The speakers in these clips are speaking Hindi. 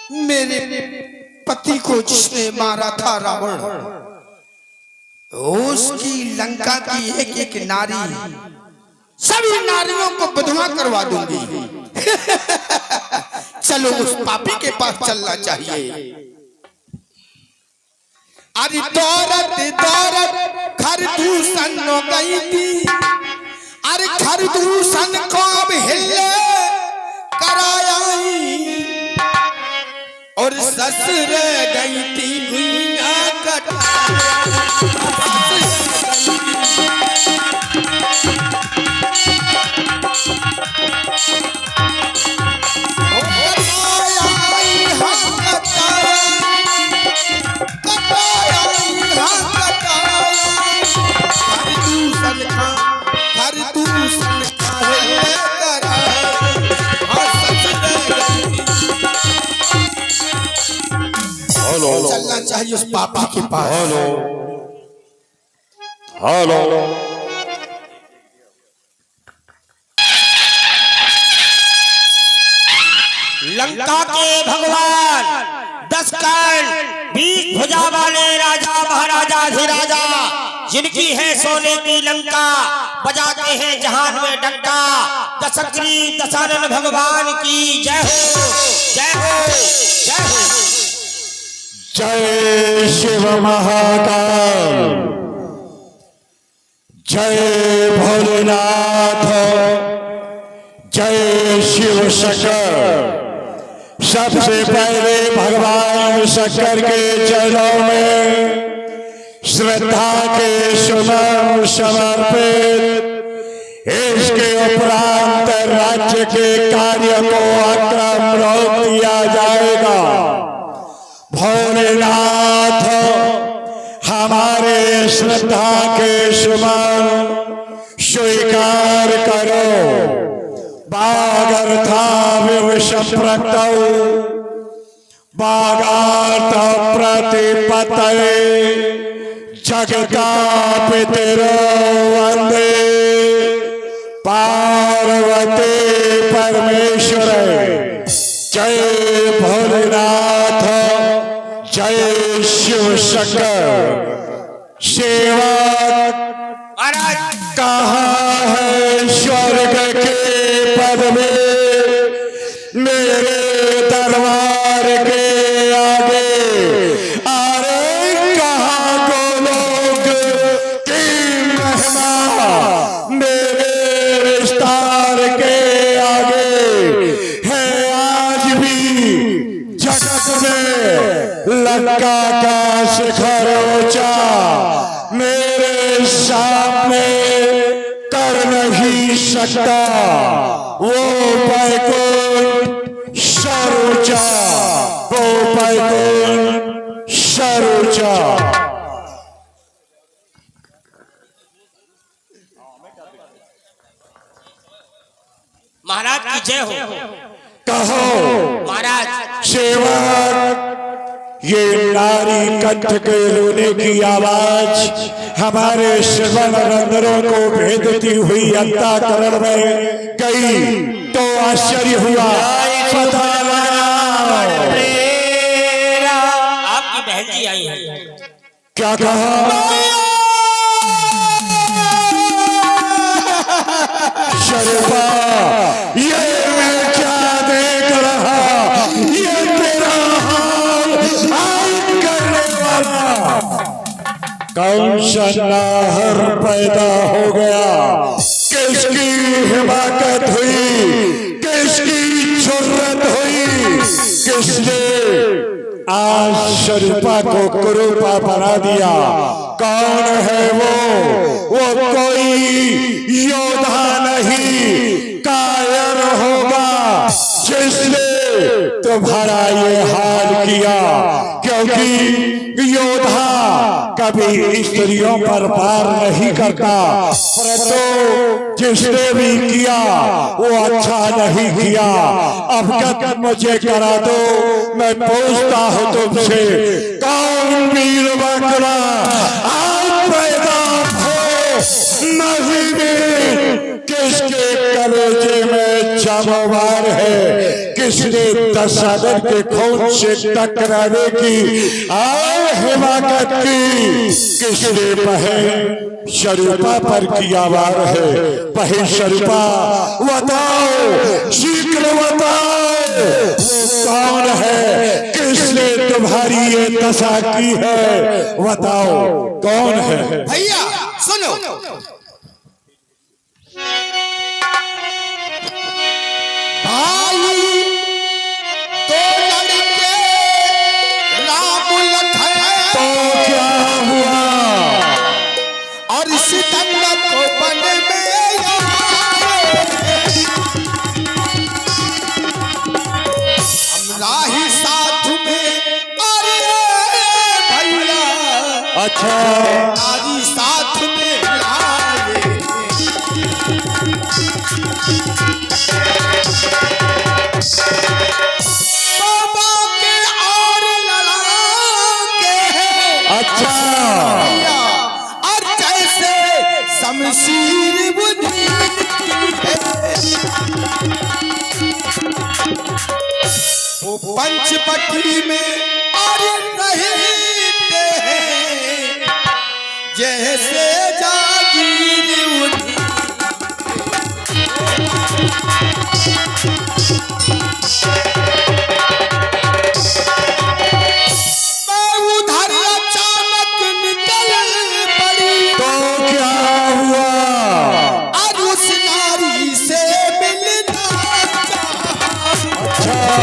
मेरे पति को जिसने मारा था रावण, उसकी लंका की एक एक नारी, सभी नारियों को विधवा करवा दूंगी। चलो उस पापी के पास चलना चाहिए। अरे दौरत दौरत खरदूषण हो गई थी, अरे खरदूषण को अब हिले कराई, और ससुर गई थी गुइया चलना चाहिए उस पापी के पास। हेलो हेलो लंका के भगवान 10 कर्ण 20 भुजा वाले राजा महाराजा अधिराजा, जिनकी है सोने की लंका, बजाते हैं जहान में डंका। दशग्रीव दशानन भगवान की जय हो, जय हो, जय हो। जय शिव महाकाल, जय भोलेनाथ, जय शिव शंकर। सबसे पहले भगवान शंकर के चरणों में श्रद्धा के सुमन समर्पित। इसके उपरांत राज्य के कार्य को अक्रम रोक दिया जाएगा। भोलेनाथ, हमारे श्रद्धा के सुमन स्वीकार करो। बागर्था विवशप्रक्तौ बागार्थ प्रतिपतये जगतापितरो वंदे पार्वती परमेश्वरे। जय भोलेनाथ, जय शिव शंकर। सेवा कहाँ है स्वर्ग के पद में, मेरे दरबार के आगे। अरे कहाँ गोलोक की महिमा, मेरे विस्तार के आगे है। आज भी जगत में लंका का शिखर ऊंचा मेरे सामने कर नहीं सकता। वो बैकुंठ सर्वोच्चा, वो बैकुंठ सर्वोच्चा। महाराज की जय हो। कहो महाराज। सेवक, ये नारी कंठ के रोने की आवाज हमारे श्रवण रंध्रों को भेदती हुई अंतःकरण में गई तो आश्चर्य हुआ। पता आपकी बहन जी आई है। क्या कहा? शर्मा, ये मैं क्या देख रहा, ये तेरा कौन सा नाहर पैदा हो गया? किसकी हिमाकत हुई, किसकी जुर्रत हुई, किसने आज शरीफा को कुरूपा बना दिया? कौन है वो कोई योद्धा नहीं, कायर होगा जिसने तुम्हारा ये हाल किया। क्योंकि योद्धा कभी स्त्रियों पर वार नहीं करता, परंतु जिसने भी किया वो अच्छा नहीं किया। अब तक मुझे करा दो, मैं पूछता हूँ तुमसे, कौन वीर बकरा आज पैदा हो, नदी में किसके कलेजे में सामोवार है, किसने दशानन के खून से टकराने की आए हिमाकत की, किसने पहल शरूपा पर किया वार है। पहल शरूपा बताओ, शीघ्र बताओ कौन है, किसने तुम्हारी ये दशा की है, बताओ कौन है। भैया सुनो, भाई तो लड़के राम लखन, तो क्या हुआ, और सितंबर को बन में आए, हमरा ही साथ में, अरे भैया अच्छा नारी साथ में आए, बाबा के और लड़ाके हैं अच्छा भैया, और जैसे शमशीर बुद्धि वो पंचवटी में और रहते हैं, जैसे जागीर उठी। मैं उधर अचानक निकल पड़ी, तो क्या हुआ, और उस नारी से मिलना चाहा।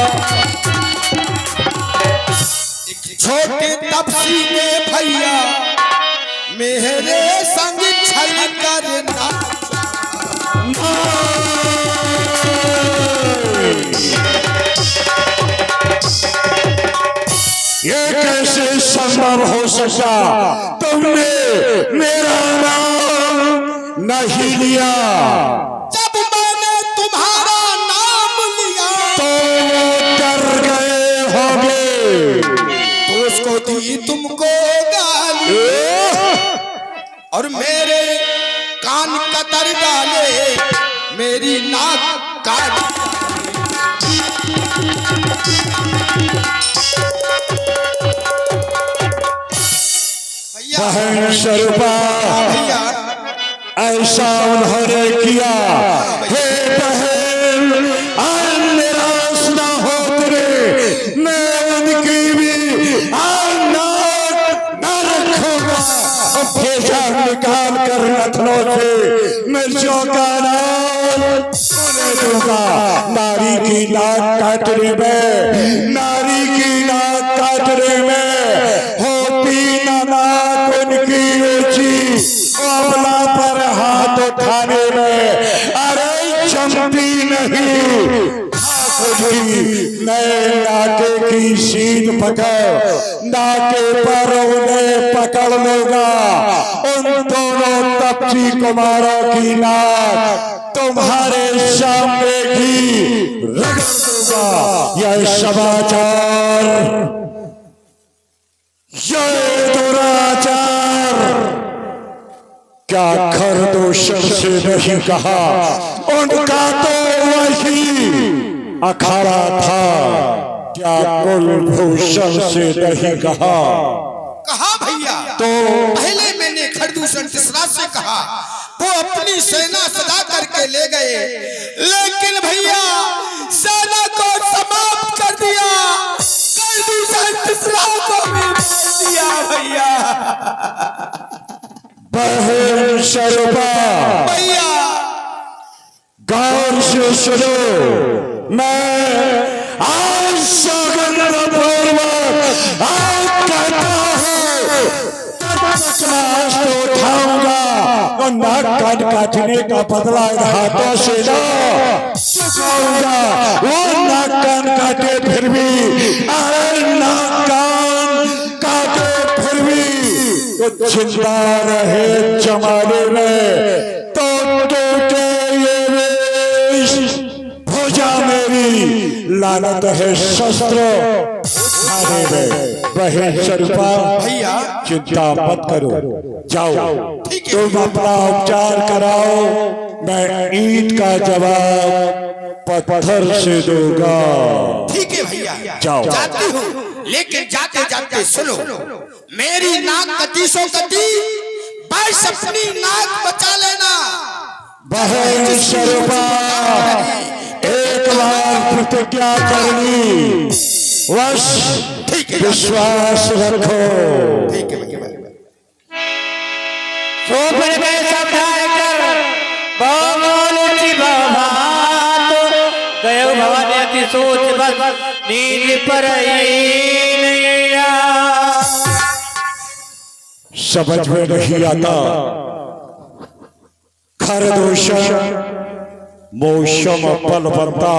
एक छोटे तपसी ने भैया मेरे संग छल करना, ये कैसे संभव हो सका, तुमने मेरा नाम नहीं लिया, जब मैंने तुम्हारा नाम लिया तो वो डर गए होंगे, तो उसको दी तुमको गाली, और मेरे कान कतर डाले, मेरी नाक काट। भैया बहन शरूपा भैया ऐसा उन्होंने किया, हे बहन आज निराश ना हो तेरे, मैं उनकी भी नाक न रखूंगा, भेजा निकाल कर नथनों से मिर्चों का नाम उन्हें दूंगा। नारी की नाक काटने में, नारी की नाक काटने में होती ना नाक उनकी ऊंची, अबला पर हाथ उठाने में अरे चमती नहीं, नए नाके की सीध पकड़, नाके पर उन्हें पकड़ लूंगा, उन दोनों तपसी कुमारों की नाक तुम्हारे सामने ही रगड़ दूंगा। यह समाचार, यह दुराचार क्या खरदूषण से नहीं कहा, उनका तो वही अखाड़ा था, क्या कुलभूषण से नहीं कहा। कहा भैया, तो पहले मैंने खरदूषण तीसरा से कहा, वो अपनी सेना सजा करके ले गए, लेकिन भैया सेना को समाप्त कर दिया, खरदूषण तीसरा को भी मार दिया भैया। बहन शरूपा भैया गौर से सुनो, मैं आज सौगंध पूर्वक आज कहता हूँ, तत्काल तो उठाऊंगा और नाक कान काटने का बदला इन हाथों से ना चुकाऊंगा। वो नाक कान काटे फिर भी, अरे नाक कान काटे फिर भी तो जिंदा रहे जमाने में, तो टूटे ये वेश, भुजा मेरी लानत है शस्त्र उठाने में। बहन शरूपा भैया चिंता मत करो, जाओ ठीक है। तुम अपना उपचार कराओ, मैं ईंट का जवाब पत्थर से दूंगा। ठीक है भैया, जाओ। जाती हूँ, लेकिन जाते जाते सुनो, मेरी नाक कटी सो कटी, बस अपनी नाक बचा लेना। बहन शर्मा, एक बार प्रतिज्ञा करनी, बस विश्वास रखो। ठीक है भैया। सोफे में सब डायरेक्टर बाबा गयो भवन अति सोच बस नींद पर समझ में नहीं आता। खरदूषण मौसम बलवंता,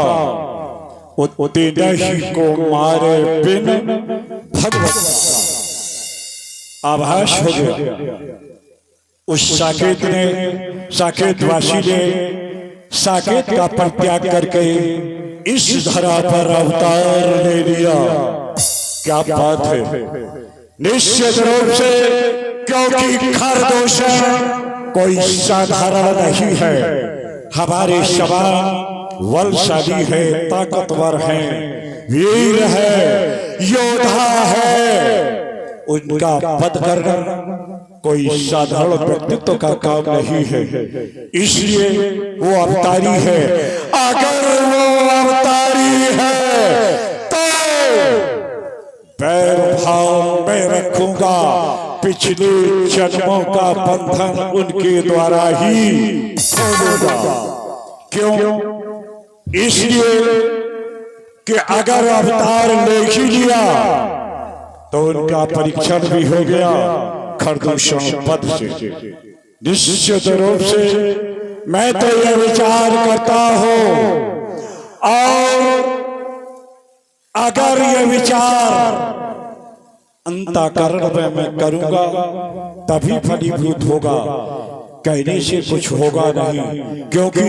उतने ही को मारे बिन भगवत आभास हो गया। उस साकेत ने, साकेतवासी ने साकेत का परित्याग करके इस धरा पर अवतार ले लिया। क्या बात है, निश्चित रूप से, क्योंकि खरदूषण कोई साधारण नहीं है। हमारे समान बलशाली है, ताकतवर है, वीर है, योद्धा है। उनका वध करना कोई साधारण व्यक्तित्व का काम नहीं है, इसलिए वो अवतारी है। अगर वो अवतारी है तो पैर भाव में रखूंगा। पिछले जन्मों का बंधन उनके द्वारा ही खोलूंगा। क्यों? इसलिए कि अगर अवतार ले ही लिया तो उनका परीक्षण भी हो गया खरदूषण पद से। निश्चित रूप से मैं तो यह विचार करता हूं, और अगर यह विचार अंतःकरण में मैं करूंगा तभी फलीभूत होगा, कहने से कुछ होगा नहीं। क्योंकि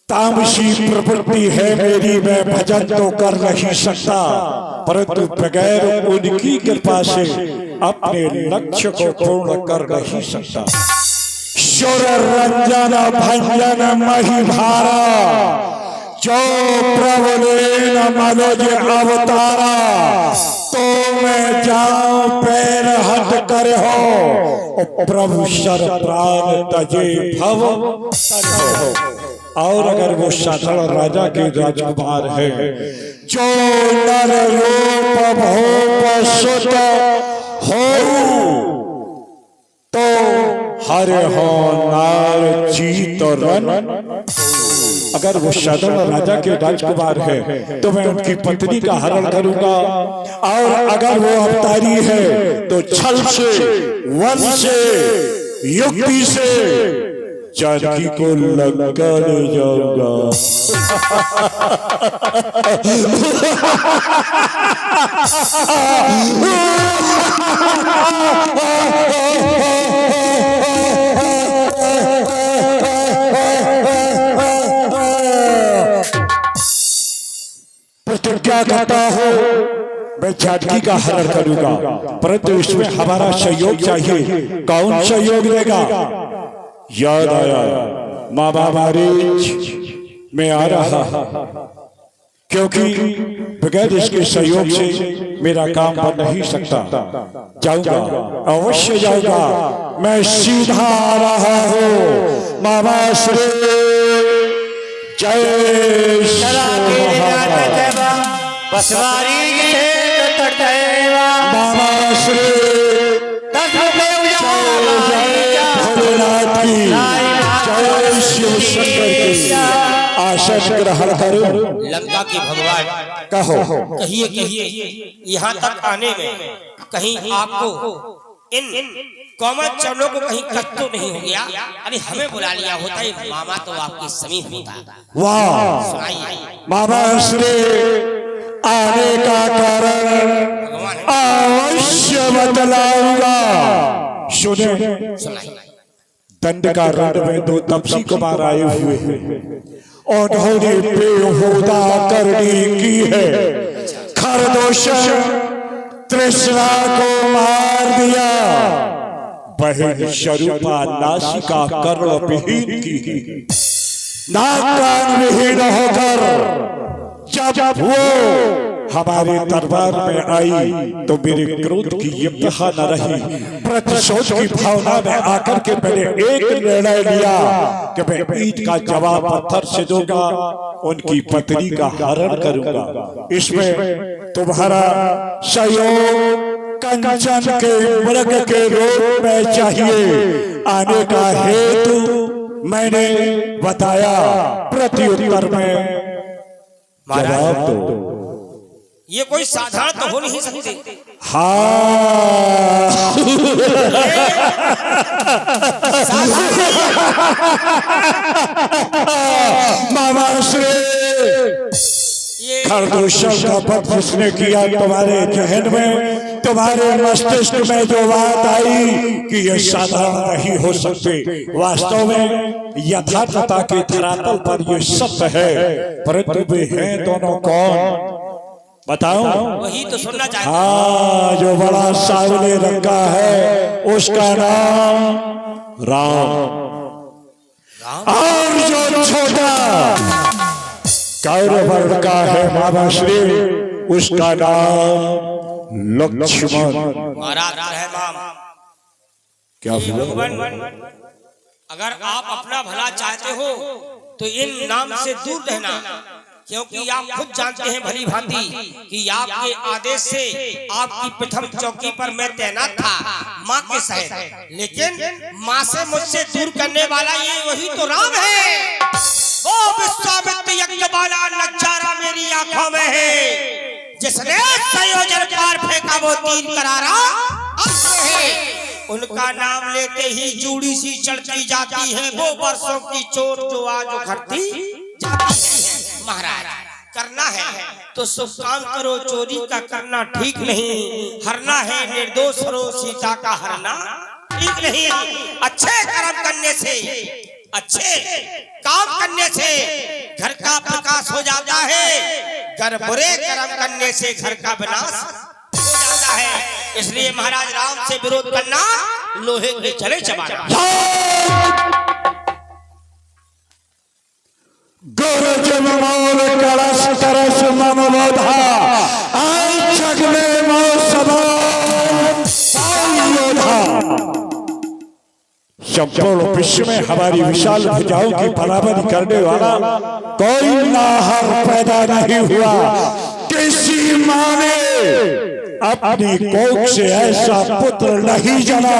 तामसी प्रवृत्ति है मेरी, मैं भजन तो कर नहीं सकता, परंतु बगैर उनकी कृपा से अपने लक्ष्य को पूर्ण कर नहीं सकता। सुर रंजन भंजन महिभारा, जो प्रभु ने मनोज अवतारा, तो मैं जाऊं पैर हट कर हो, प्रभु शर प्राण तजे भव हो। और अगर वो साधारण राजा के राजकुमार है, जो नर रूप भूप सुत हो, तो हरे हो नार चीत रन। अगर वो साधारण राजा के राजकुमार है तो मैं उनकी पत्नी का हरण करूंगा, और अगर वो अवतारी है तो छल से, वन से, युक्ति से जानकी को लंका ले जाऊंगा। प्रतिज्ञा करता हूं मैं जानकी का हरण करूंगा, परंतु इसमें हमारा सहयोग चाहिए। कौन सहयोग देगा? याद आया मामा मारीच में आ रहा, क्योंकि बगैर इसके सहयोग से मेरा काम बन नहीं सकता। जाऊंगा, अवश्य जाऊंगा, मैं सीधा आ रहा हूँ। मामा श्री जय मामा श्री भोलेनाथ की जय, शिव शंकर की आशीष ग्रहण करो। लंका की भगवान कहो, कहिए यहाँ तक आने में कहीं आपको इन कोमल चरणों को कहीं कष्ट तो नहीं हो गया? अरे हमें बुला लिया होता है, मामा तो आपके समीप होता। वाह, सुनाइए मामा श्री आने का कारण अवश्य बतलाऊंगा। सुने, सुनाइए। दंड का रण में दो तपसी कुमार आए हुए हैं, उन्होंने बेहुदा करनी की है। खरदूषण तृष्णा को मार दिया, बहन स्वरूपा नासिका कर्ण विहीन की। नाक कान विहीन होकर जब वो हमारे दरबार में आई तो मेरे क्रोध की इंतहा न रही। प्रतिशोध की भावना में आकर के मैंने एक निर्णय लिया कि मैं ईंट का जवाब पत्थर से दूंगा, उनकी पत्नी का हरण करूंगा। इसमें तुम्हारा सहयोग कंचन के मृग के रूप में चाहिए। आने का हेतु मैंने बताया, प्रत्युत्तर में जवाब दो। ये कोई साधारण तो हो नहीं सकते। हाँ मामा श्री खरदूषण का पद जिसने किया तुम्हारे जहन में, तुम्हारे मस्तिष्क में जो बात आई कि ये साधारण नहीं हो सकते, वास्तव में यथार्थता के धरातल पर ये सत्य है। परंतु वे हैं दोनों कौन बताओ? वही तो सुनना चाहता। हाँ, जो बड़ा सावले रंग का है उसका नाम राम, और जो छोटा कौरव वर्ण का है बाबा श्री, उसका नाम लक्ष्मण। क्या अगर आप अपना भला चाहते हो तो इन नाम से दूर रहना, क्योंकि आप खुद जानते हैं भली भांति कि आपके आदेश से आपकी प्रथम चौकी पर मैं तैनात था माँ के सहित, लेकिन माँ से मुझसे दूर करने वाला ये वही तो राम है। वो विश्वामित्र यज्ञ वाला नजारा मेरी आंखों में है, जिसने संयोजन पार फेंका वो तीर करारा है। उनका नाम लेते ही जूड़ी सी चढ़ती जाती है वो वर्षों की चोट जो आज उखड़ती जाती है। महाराज करना है तो शुभ काम करो, चोरी का करना ठीक नहीं। हरना है निर्दोष रो, सीता का हरना ठीक नहीं। अच्छे कर्म करने से, अच्छे काम करने से घर का प्रकाश हो जाता है, घर बुरे कर्म करने से घर का विनाश हो जाता है। इसलिए महाराज राम से विरोध करना लोहे के चले चबाना। गुरुज ममोल कलश करश मम बोधा आई जगने मो समान योधा। संपूर्ण विश्व में हमारी विशाल भुजाओं की बराबरी करने वाला कोई नाहर पैदा नहीं हुआ। किसी माँ ने अपनी कोख से ऐसा पुत्र नहीं जना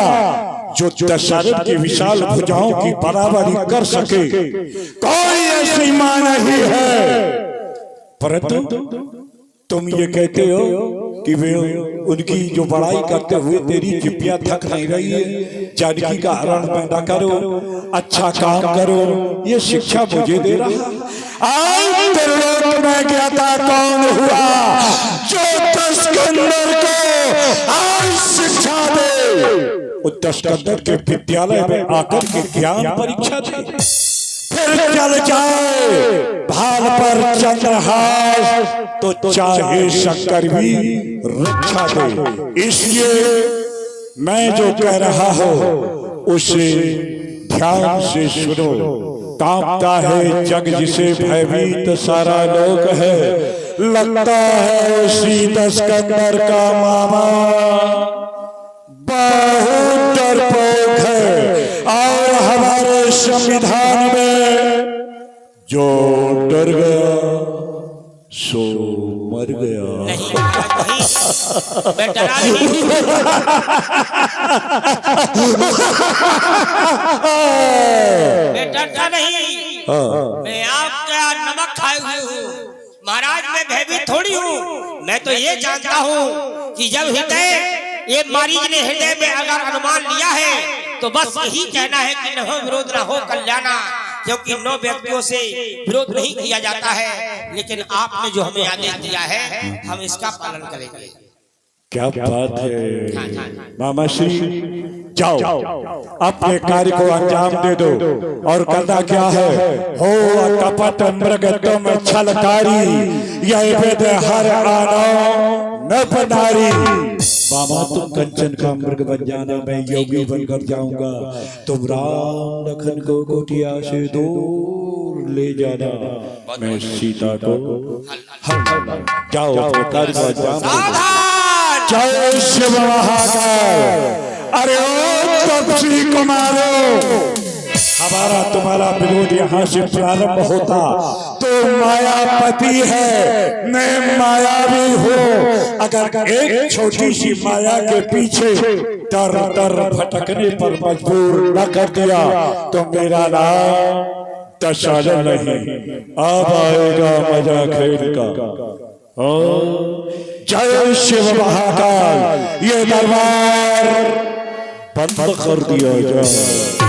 जो दशरथ की विशाल भुजाओं की बराबरी कर सके। कोई ऐसी मां नहीं है। परंतु तुम ये कहते हो कि वे उनकी जो बड़ाई करते हुए तेरी जिपियां थक नहीं रही है। जानकी का हरण पैदा करो, अच्छा काम करो, ये शिक्षा मुझे दे रहा। आज त्रिलोक में ज्ञाता कौन हुआ जो दशकंदर को आज शिक्षा दे? दशकंदर के विद्यालय में आकर के ज्ञान परीक्षा दे, फिर चल जाए भाल पर चंद्रहास तो चाहे शंकर भी रक्षा दे। इसलिए मैं जो कह रहा हूं उसे ध्यान से सुनो। कांपता है जग जिसे भयभीत सारा लोक है, लगता है उसी दशकंदर का मामा बहुत डरपोक है। और हमारे संविधान में जो डर गया सो मर गया। नहीं, मैं डरा नहीं। मैं डरता नहीं, मैं आपका नमक खाए हुए हूँ महाराज। मैं भयभीत थोड़ी हूँ। मैं तो ये जानता हूँ कि जब हृदय ये मरीज ने हृदय में अगर अनुमान लिया है तो बस यही कहना है कि न हो विरोध न हो कल्याणा, क्योंकि 9 व्यक्तियों से विरोध नहीं किया जाता है। लेकिन आपने जो हमें आदेश दिया है हम इसका पालन करेंगे। क्या बात है मामा श्री, जाओ अपने कार्य को अंजाम दे दो। और करना क्या है? हो कपट मृग तुम छलकारी, यह वेद हर आनो न पनारी। मामा तुम कंचन का मृग बन जाना, मैं योगी बनकर जाऊंगा। तुम राम लखन को कुटिया से दूर ले जाना मैं सीता को जाओ सावधान। जय शिव महाकाल। अरे ओ तपसी कुमारो, हमारा तुम्हारा विरोध यहाँ से प्रारंभ होता तो मायापति है, मैं मायावी हूँ। अगर एक छोटी सी माया के पीछे तर तर भटकने पर मजबूर न कर दिया तो मेरा नाम दशरथ नहीं, अब आएगा मजा खेल का। जय शिव महाकाल। ये दरबार बंद कर दिया जाए।